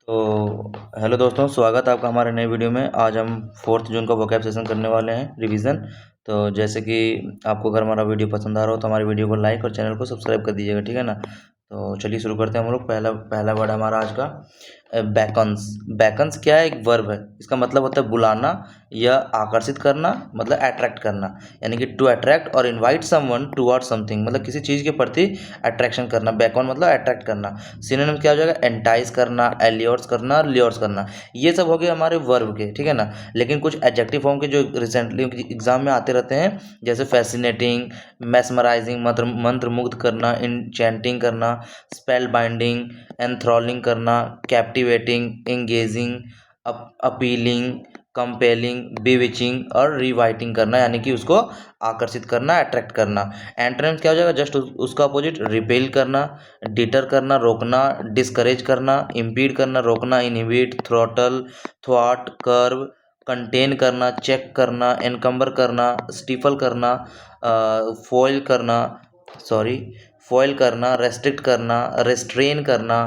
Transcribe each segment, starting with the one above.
तो हेलो दोस्तों, स्वागत है आपका हमारे नए वीडियो में। आज हम 4 जून का वोकैब सेशन करने वाले हैं रिवीजन। तो जैसे कि आपको अगर हमारा वीडियो पसंद आ रहा हो तो हमारे वीडियो को लाइक और चैनल को सब्सक्राइब कर दीजिएगा, ठीक है ना। तो चलिए शुरू करते हैं हम लोग। पहला पहला वर्ड हमारा आज का बैकन्स। बैकन्स क्या है? एक वर्ब है। इसका मतलब होता है बुलाना या आकर्षित करना, मतलब अट्रैक्ट करना। यानी कि टू अट्रैक्ट और इनवाइट समवन टुवर्ड्स समथिंग, मतलब किसी चीज़ के प्रति अट्रैक्शन करना। बैकॉन मतलब अट्रैक्ट करना। सिनोनिम क्या हो जाएगा? एंटाइज करना, एलियोर्स करना, ल्योर्स करना। ये सब हो गए हमारे वर्ब के, ठीक है ना। लेकिन कुछ एडजेक्टिव फॉर्म के जो रिसेंटली एग्जाम में आते रहते हैं, जैसे फैसिनेटिंग, मेस्मराइजिंग, मंत्र मुग्ध करना, इंचेंटिंग करना, स्पेल बाइंडिंग, एंथ्रॉलिंग करना, कैप्टिवेटिंग, एंगेजिंग, अपीलिंग, कंपेलिंग, बिविचिंग और रिवाइटिंग करना, यानी कि उसको आकर्षित करना, अट्रैक्ट करना। एंटोनिम्स क्या हो जाएगा? जस्ट उसका अपोजिट, रिपेल करना, डिटर करना, रोकना, डिस्करेज करना, इम्पीड करना, रोकना, इनहिबिट, थ्रॉटल, थ्वाट, कर्व, कंटेन करना, चेक करना, एनकम्बर करना, स्टिफल करना, फॉइल करना, सॉरी फॉइल करना, रेस्ट्रिक्ट करना, रेस्ट्रेन करना,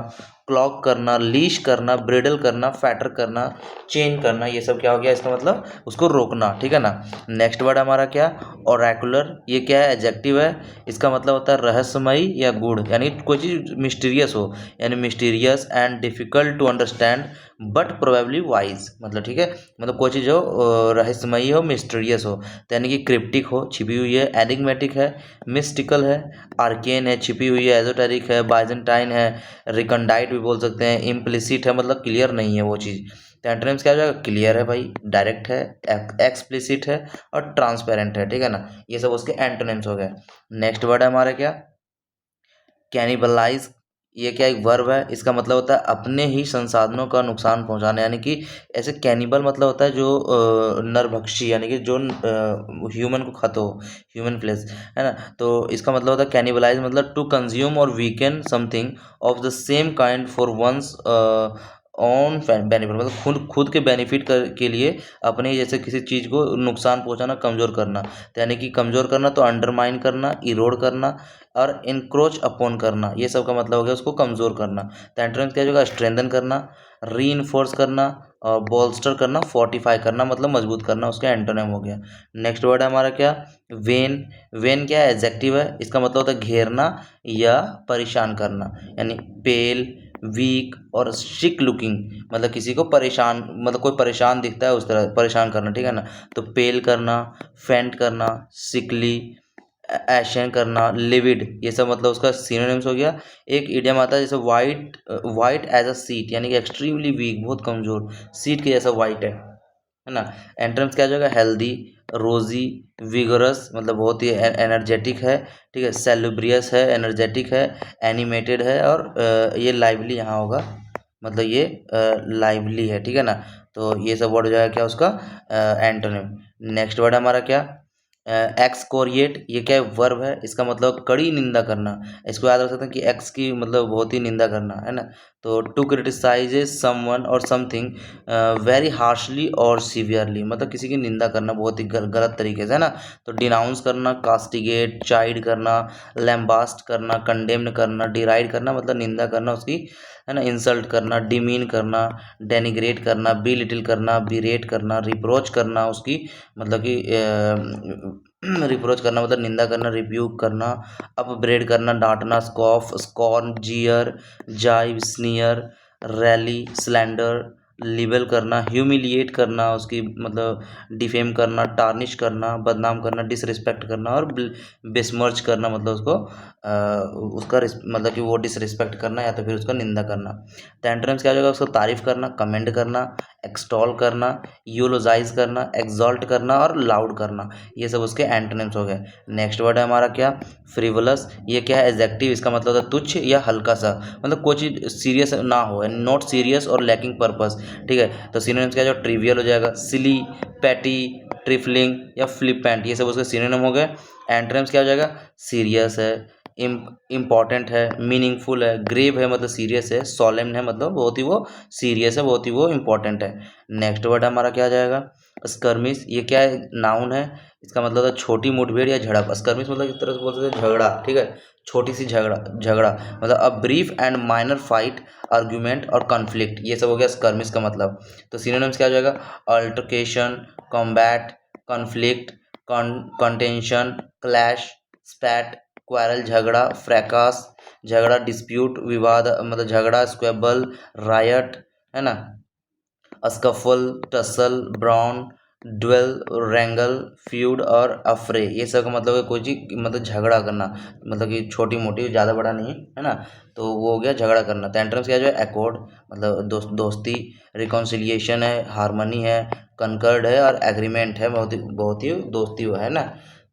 क्लॉक करना, लीश करना, ब्रिडल करना, फैटर करना, चेंज करना। ये सब क्या हो गया? इसका मतलब उसको रोकना, ठीक है ना। नेक्स्ट वर्ड हमारा क्या? ओरेकुलर। ये क्या है? एडजेक्टिव है। इसका मतलब होता है रहस्यमयी या गूढ़, यानी कोई चीज़ मिस्टीरियस हो, यानी mysterious and difficult to understand but probably wise, मतलब ठीक है। मतलब कोई चीज़ हो रहस्यमयी हो, मिस्टीरियस हो, तो यानी कि क्रिप्टिक हो, छिपी हुई है, एनिग्मेटिक है, मिस्टिकल है, आर्केन है, छिपी हुई है, एजोटेरिक है, बाइजेंटाइन है, रिकंडाइट भी बोल सकते हैं, इम्प्लिसिट है, मतलब क्लियर नहीं है वो चीज़। तो एंटोनिम्स क्या हो जाएगा? क्लियर है भाई, डायरेक्ट है, एक्सप्लिसिट है और ट्रांसपेरेंट है, ठीक है ना। ये सब उसके एंटोनिम्स हो गए। नेक्स्ट वर्ड है हमारा क्या? कैनिबलाइज। ये क्या? एक वर्ब है। इसका मतलब होता है अपने ही संसाधनों का नुकसान पहुंचाना, यानी कि ऐसे कैनिबल मतलब होता है जो नरभक्षी, यानी कि जो ह्यूमन को खाता हो, ह्यूमन फ्लेश, है ना। तो इसका मतलब होता है कैनिबलाइज, मतलब टू कंज्यूम और weaken something of the same kind for one's own benefit, मतलब खुद खुद के बेनिफिट के लिए अपने जैसे किसी चीज़ को नुकसान पहुंचाना, कमज़ोर करना। तो यानी कि कमज़ोर करना तो अंडरमाइन करना, इरोड करना और इनक्रोच अपॉन करना, ये सब का मतलब हो गया उसको कमज़ोर करना। तो एंटोनिम्स क्या होगा? स्ट्रेंथन करना, री करना और बोल्स्टर करना, फोर्टिफाई करना, मतलब मजबूत करना, उसका एंटोनिम हो गया। नेक्स्ट वर्ड है हमारा क्या? वेन। वेन क्या है? एडजेक्टिव है। इसका मतलब होता है घेरना या परेशान करना, यानी पेल, वीक और सिक लुकिंग, मतलब किसी को परेशान, मतलब कोई परेशान दिखता है उस तरह परेशान करना, ठीक है ना। तो पेल करना, फेंट करना, सिकली, एशन करना, लिविड, ये सब मतलब उसका सिनोनिम्स हो गया। एक इडियम आता है जैसे white, white as a sheet, यानी कि एक्सट्रीमली वीक, बहुत कमजोर, सीट के जैसा वाइट है ना। एंटोनिम्स क्या हो जाएगा? हेल्दी, रोजी, विगरस, मतलब बहुत ही एनर्जेटिक है, ठीक है, सेलुब्रियस है, एनर्जेटिक है, एनिमेटेड है और ये लाइवली यहाँ होगा, मतलब ये लाइवली है, ठीक है ना। तो ये सब वर्ड हो जाएगा क्या उसका? एंटोनिम। नेक्स्ट वर्ड हमारा क्या? एक्सकोरिएट। ये क्या है? वर्ब है। इसका मतलब कड़ी निंदा करना। इसको याद रख सकते हैं कि एक्स की मतलब बहुत ही निंदा करना, है ना। तो टू क्रिटिसाइज समवन और समथिंग वेरी हार्शली और सीवियरली, मतलब किसी की निंदा करना बहुत ही गलत तरीके से, है ना। तो डिनाउंस करना, कास्टिगेट, चाइड करना, लैम्बास्ट करना, कंडेम्न करना, डिराइड करना, मतलब निंदा करना उसकी, है ना, इंसल्ट करना, डिमीन करना, डेनिग्रेट करना, बी लिटिल करना, बिरेट करना, रिप्रोच करना उसकी, मतलब कि रिप्रोच करना मतलब निंदा करना, रिब्यूक करना, अपब्रेड करना, डांटना, स्कॉफ, स्कॉर्न, जियर, जाइव, स्नीयर, रैली, स्लैंडर, लिबल करना, ह्यूमिलिएट करना उसकी, मतलब डिफेम करना, टार्निश करना, बदनाम करना, डिसरिस्पेक्ट करना और बेस्मर्च करना, मतलब उसको उसका मतलब कि वो डिसरिस्पेक्ट करना या तो फिर उसका निंदा करना। तो एंटोनिम्स क्या हो जाएगा? उसको तारीफ करना, कमेंड करना, एक्सटॉल करना, यूलोजाइज करना, एक्सॉल्ट करना और लाउड करना, ये सब उसके एंटोनिम्स हो गए। नेक्स्ट वर्ड है हमारा क्या? फ्रिवलस। ये क्या है? एडजेक्टिव। इसका मतलब होता है तुच्छ या हल्का सा, मतलब कोई चीज़ सीरियस ना हो, नॉट सीरियस और लैकिंग पर्पस, ठीक है। तो सिनोनिम्स क्या? जो ट्रिवियल हो जाएगा, सिली, पैटी, ट्रिफलिंग या फ्लिपेंट, ये सब उसके सिनोनिम हो गए। एंटोनिम्स क्या हो जाएगा? सीरियस है, इम्पॉर्टेंट है, मीनिंगफुल है, ग्रेव है मतलब सीरियस है, सॉलेम है मतलब बहुत ही वो सीरियस है, बहुत ही वो इम्पॉर्टेंट है। नेक्स्ट वर्ड हमारा क्या आ जाएगा? स्कर्मिश ये क्या है, नाउन है, इसका मतलब है छोटी मुठभेड़ या झड़प। स्कर्मिश मतलब एक तरह से बोल सकते हैं झगड़ा, ठीक है, छोटी सी झगड़ा, झगड़ा मतलब a brief and minor fight, argument और कॉन्फ्लिक्ट, ये सब हो गया स्कर्मिश का मतलब। तो सिनोनिम्स क्या हो जाएगा, altercation, combat, conflict, contention, clash, spat, quarrel झगड़ा, फ्रैकास झगड़ा, डिस्प्यूट विवाद मतलब झगड़ा, स्क्वेबल रायट, है ना, scuffle, tussle, brown, dwell, रैंगल, feud और अफरे, ये सब का मतलब है कोई चीज मतलब झगड़ा करना, मतलब कि छोटी मोटी, ज़्यादा बड़ा नहीं, है ना। तो वो हो गया झगड़ा करना। तो एंटरम्स क्या जो है, एकॉर्ड मतलब दोस्ती, रिकॉन्सिलिएशन है, हारमनी है, कंकर्ड है और एग्रीमेंट है, बहुत ही दोस्ती हुआ है ना।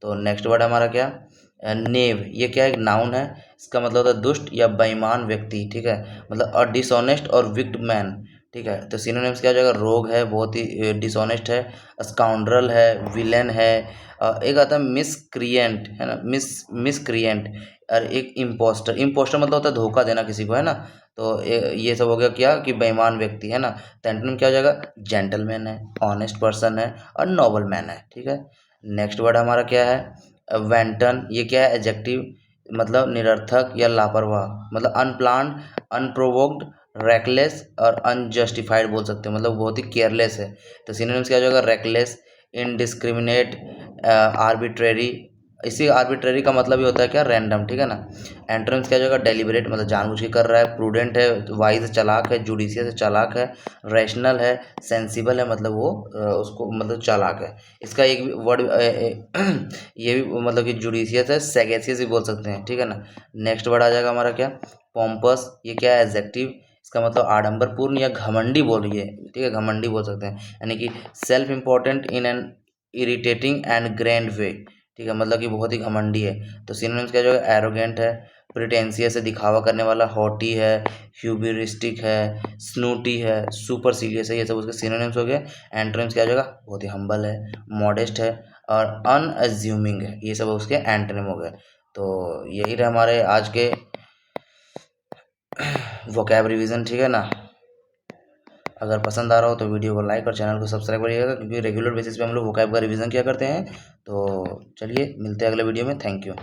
तो नेक्स्ट वर्ड हमारा क्या, नेव, ये क्या एक नाउन है, इसका मतलब होता है दुष्ट या बेईमान व्यक्ति, ठीक है, मतलब अ डिसऑनेस्ट और विक्ड मैन, ठीक है। तो सिनोनिम्स क्या हो जाएगा, रोग है, बहुत ही डिसऑनेस्ट है, स्काउंड्रल है, विलेन है, एक आता है मिसक्रिएंट, है ना, मिसक्रिएंट, और एक इम्पोस्टर, इम्पोस्टर मतलब होता है धोखा देना किसी को, है ना। तो ये सब हो गया क्या कि बेईमान व्यक्ति, है ना। तो एंटोनिम क्या हो जाएगा, जेंटलमैन है, ऑनेस्ट पर्सन है और नोबल मैन है, ठीक है। नेक्स्ट वर्ड हमारा क्या है, वेंटन, ये क्या है, एडजेक्टिव, मतलब निरर्थक या लापरवाह, मतलब अनप्लान्ड, अनप्रोवोक्ड, रेकलेस और अनजस्टिफाइड बोल सकते हैं, मतलब बहुत ही केयरलेस है। तो सिनोनिम्स क्या हो जाएगा, रेकलेस, इनडिस्क्रिमिनेट, आर्बिट्रेरी, इसी आर्बिट्रेरी का मतलब ही होता है क्या, रैंडम, ठीक है ना। एंटोनिम्स क्या हो जाएगा, डेलिबरेट मतलब जानबूझ के कर रहा है, प्रूडेंट है, वाइज चालाक है, जुडिशियस चालाक है, रैशनल है, सेंसिबल है मतलब वो उसको मतलब चालाक है। इसका एक वर्ड ये भी मतलब कि जुडिशियस है, सैगेसियस भी बोल सकते हैं, ठीक है ना। नेक्स्ट वर्ड आ जाएगा हमारा क्या, पॉम्पस, ये क्या है, एडजेक्टिव, इसका मतलब आडंबरपूर्ण या घमंडी बोलिए, ठीक है, घमंडी बोल सकते हैं, यानी कि self important in an irritating and grand way, ठीक है, मतलब कि बहुत ही घमंडी है। तो सिनोनिम्स क्या जो है, एरोगेंट है, प्रिटेंशियस है, दिखावा करने वाला, हॉटी है, ह्यूबरिस्टिक है, स्नूटी है, सुपरसीरियस है, ये सब उसके सिनोनिम्स हो गए। एंटोनिम्स क्या हो जाएगा, बहुत ही हम्बल है, मॉडेस्ट है और अनअज्यूमिंग है, ये सब उसके एंटोनिम हो गए। तो यही रहे हमारे आज के वोकैब रिवीजन, ठीक है ना। अगर पसंद आ रहा हो तो वीडियो को लाइक और चैनल को सब्सक्राइब करिएगा, क्योंकि रेगुलर बेसिस पे हम लोग वोकैब का रिवीजन किया करते हैं। तो चलिए मिलते हैं अगले वीडियो में, थैंक यू।